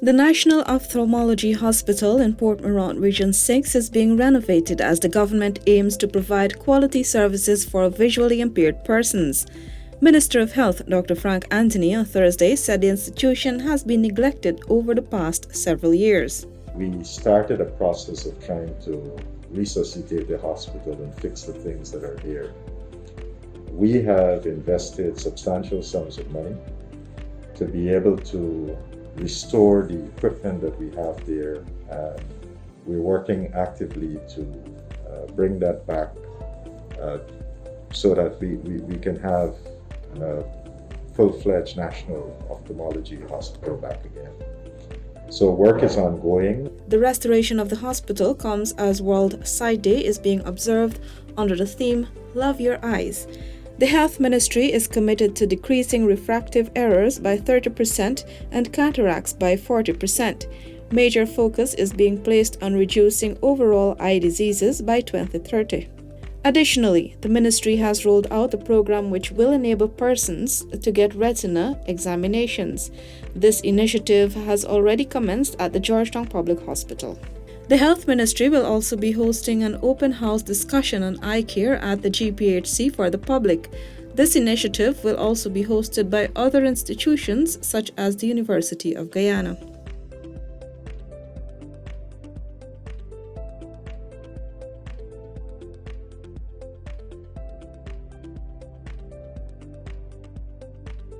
The National Ophthalmology Hospital in Port Morant Region 6 is being renovated as the government aims to provide quality services for visually impaired persons. Minister of Health Dr. Frank Anthony on Thursday said the institution has been neglected over the past several years. We started a process of trying to resuscitate the hospital and fix the things that are there. We have invested substantial sums of money to be able to restore the equipment that we have there, and we're working actively to bring that back so that we can have a full-fledged national ophthalmology hospital back again. So work is ongoing. The restoration of the hospital comes as World Sight Day is being observed under the theme Love Your Eyes. The Health Ministry is committed to decreasing refractive errors by 30% and cataracts by 40%. Major focus is being placed on reducing overall eye diseases by 2030. Additionally, the ministry has rolled out a program which will enable persons to get retina examinations. This initiative has already commenced at the Georgetown Public Hospital. The Health Ministry will also be hosting an open house discussion on eye care at the GPHC for the public. This initiative will also be hosted by other institutions such as the University of Guyana.